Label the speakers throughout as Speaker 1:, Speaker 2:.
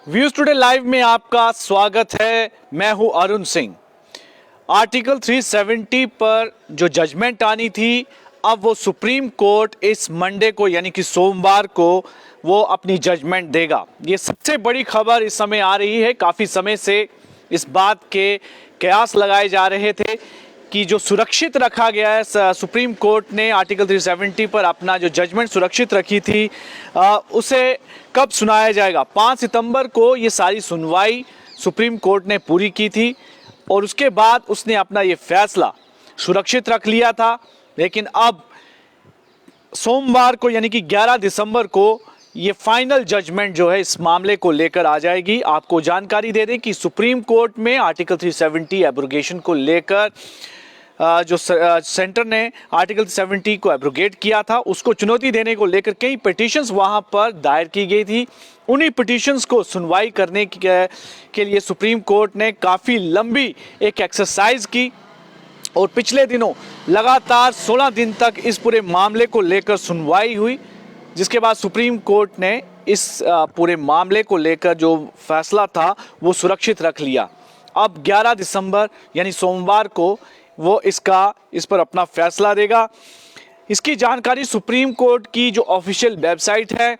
Speaker 1: Views today live में आपका स्वागत है। मैं हूं अरुण सिंह। आर्टिकल 370 पर जो जजमेंट आनी थी, अब वो सुप्रीम कोर्ट इस मंडे को यानी कि सोमवार को वो अपनी जजमेंट देगा। ये सबसे बड़ी खबर इस समय आ रही है। काफ़ी समय से इस बात के कयास लगाए जा रहे थे कि जो सुरक्षित रखा गया है, सुप्रीम कोर्ट ने आर्टिकल 370 पर अपना जो जजमेंट सुरक्षित रखी थी, उसे कब सुनाया जाएगा। 5 सितंबर को ये सारी सुनवाई सुप्रीम कोर्ट ने पूरी की थी और उसके बाद उसने अपना ये फैसला सुरक्षित रख लिया था। लेकिन अब सोमवार को यानी कि 11 दिसंबर को ये फाइनल जजमेंट जो है इस मामले को लेकर आ जाएगी। आपको जानकारी दे दें कि सुप्रीम कोर्ट में आर्टिकल 370 एब्रोगेशन को लेकर जो सेंटर ने आर्टिकल 70 को एब्रोगेट किया था, उसको चुनौती देने को लेकर कई पिटीशंस वहां पर दायर की गई थी। उन्हीं पिटीशंस को सुनवाई करने के लिए सुप्रीम कोर्ट ने काफ़ी लंबी एक एक्सरसाइज की और पिछले दिनों लगातार 16 दिन तक इस पूरे मामले को लेकर सुनवाई हुई, जिसके बाद सुप्रीम कोर्ट ने इस पूरे मामले को लेकर जो फैसला था वो सुरक्षित रख लिया। अब 11 दिसंबर यानी सोमवार को वो इस पर अपना फैसला देगा। इसकी जानकारी सुप्रीम कोर्ट की जो ऑफिशियल वेबसाइट है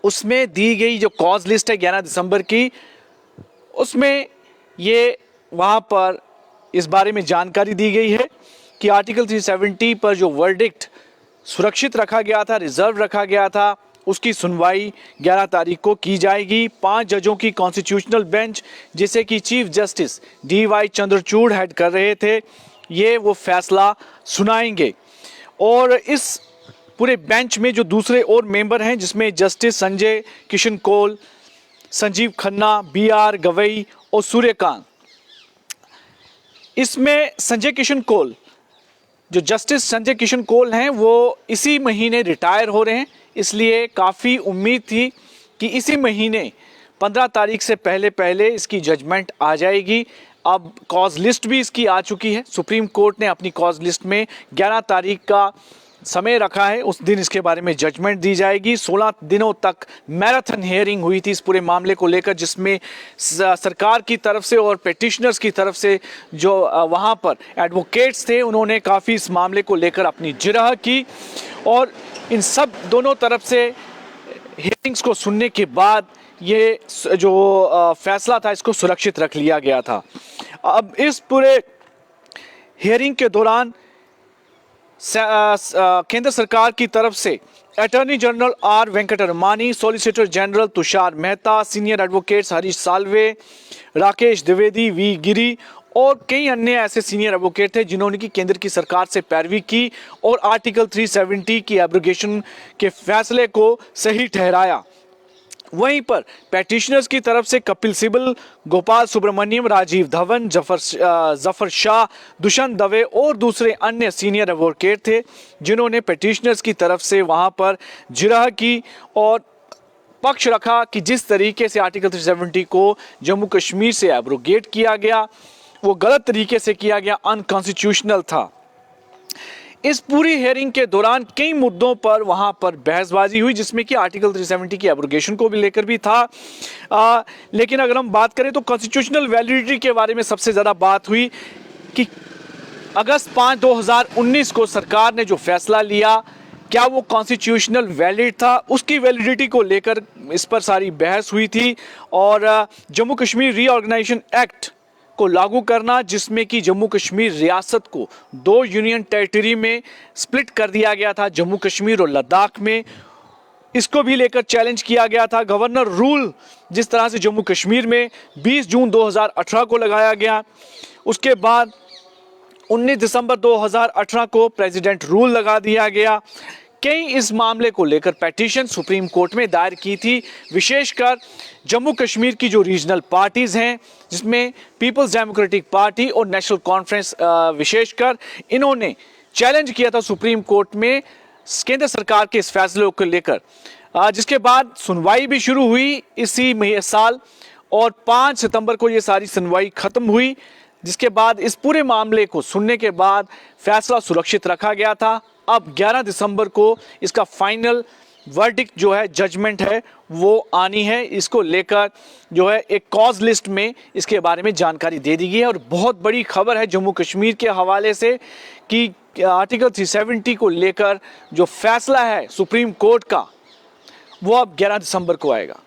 Speaker 1: उसमें दी गई जो कॉज लिस्ट है 11 दिसंबर की, उसमें ये वहाँ पर इस बारे में जानकारी दी गई है कि आर्टिकल 370 पर जो वर्डिक्ट सुरक्षित रखा गया था, रिजर्व रखा गया था, उसकी सुनवाई 11 तारीख को की जाएगी। 5 जजों की कॉन्स्टिट्यूशनल बेंच, जिसे कि chief justice DY Chandrachud head कर रहे थे, ये वो फैसला सुनाएंगे। और इस पूरे बेंच में जो दूसरे और मेंबर हैं, जिसमें जस्टिस संजय किशन कौल, संजीव खन्ना, BR गवई और सूर्यकांत। इसमें संजय किशन कौल, जो जस्टिस संजय किशन कौल हैं, वो इसी महीने रिटायर हो रहे हैं, इसलिए काफ़ी उम्मीद थी कि इसी महीने 15 तारीख से पहले इसकी जजमेंट आ जाएगी। अब कॉज लिस्ट भी इसकी आ चुकी है। सुप्रीम कोर्ट ने अपनी कॉज लिस्ट में 11 तारीख का समय रखा है, उस दिन इसके बारे में जजमेंट दी जाएगी। 16 दिनों तक मैराथन हियरिंग हुई थी इस पूरे मामले को लेकर, जिसमें सरकार की तरफ से और पेटिशनर्स की तरफ से जो वहाँ पर एडवोकेट्स थे, उन्होंने काफ़ी इस मामले को लेकर अपनी जिरह की और इन सब दोनों तरफ से हियरिंग्स को सुनने के बाद ये जो फैसला था इसको सुरक्षित रख लिया गया था। अब इस पूरे हियरिंग के दौरान केंद्र सरकार की तरफ से attorney general R Venkataramani, solicitor general Tushar Mehta, senior advocates Harish Salve, Rakesh Dwivedi, V गिरी और कई अन्य ऐसे सीनियर एडवोकेट थे जिन्होंने की केंद्र की सरकार से पैरवी की और आर्टिकल 370 की एब्रोगेशन के फैसले को सही ठहराया। वहीं पर पेटिशनर्स की तरफ से कपिल सिब्बल, गोपाल सुब्रमण्यम, राजीव धवन, जफर शाह, दुष्यंत दवे और दूसरे अन्य सीनियर एडवोकेट थे जिन्होंने पेटिशनर्स की तरफ से वहां पर जिरह की और पक्ष रखा कि जिस तरीके से आर्टिकल 370 को जम्मू कश्मीर से एब्रोगेट किया गया वो गलत तरीके से किया गया, अनकॉन्स्टिट्यूशनल था। इस पूरी हियरिंग के दौरान कई मुद्दों पर वहां पर बहसबाजी हुई, जिसमें कि आर्टिकल 370 की एब्रोगेशन को भी लेकर भी था। लेकिन अगर हम बात करें तो कॉन्स्टिट्यूशनल वैलिडिटी के बारे में सबसे ज़्यादा बात हुई कि अगस्त 5, 2019 को सरकार ने जो फैसला लिया, क्या वो कॉन्स्टिट्यूशनल वैलिड था, उसकी वैलिडिटी को लेकर इस पर सारी बहस हुई थी। और जम्मू कश्मीर रीऑर्गेनाइजेशन एक्ट को लागू करना, जिसमें कि जम्मू कश्मीर रियासत को 2 यूनियन टेरिटरी में स्प्लिट कर दिया गया था, जम्मू कश्मीर और लद्दाख में, इसको भी लेकर चैलेंज किया गया था। गवर्नर रूल जिस तरह से जम्मू कश्मीर में 20 जून 2018 को लगाया गया, उसके बाद 19 दिसंबर 2018 को प्रेसिडेंट रूल लगा दिया गया। कई इस मामले को लेकर पेटिशन सुप्रीम कोर्ट में दायर की थी, विशेषकर जम्मू कश्मीर की जो रीजनल पार्टीज हैं, जिसमें पीपल्स डेमोक्रेटिक पार्टी और नेशनल कॉन्फ्रेंस, विशेषकर इन्होंने चैलेंज किया था सुप्रीम कोर्ट में केंद्र सरकार के इस फैसले को लेकर, जिसके बाद सुनवाई भी शुरू हुई इसी साल और 5 सितंबर को ये सारी सुनवाई खत्म हुई, जिसके बाद इस पूरे मामले को सुनने के बाद फैसला सुरक्षित रखा गया था। अब 11 दिसंबर को इसका फाइनल वर्डिक्ट जो है, जजमेंट है, वो आनी है। इसको लेकर जो है एक कॉज लिस्ट में इसके बारे में जानकारी दे दी गई है। और बहुत बड़ी खबर है जम्मू कश्मीर के हवाले से कि आर्टिकल 370 को लेकर जो फैसला है सुप्रीम कोर्ट का, वो अब 11 दिसंबर को आएगा।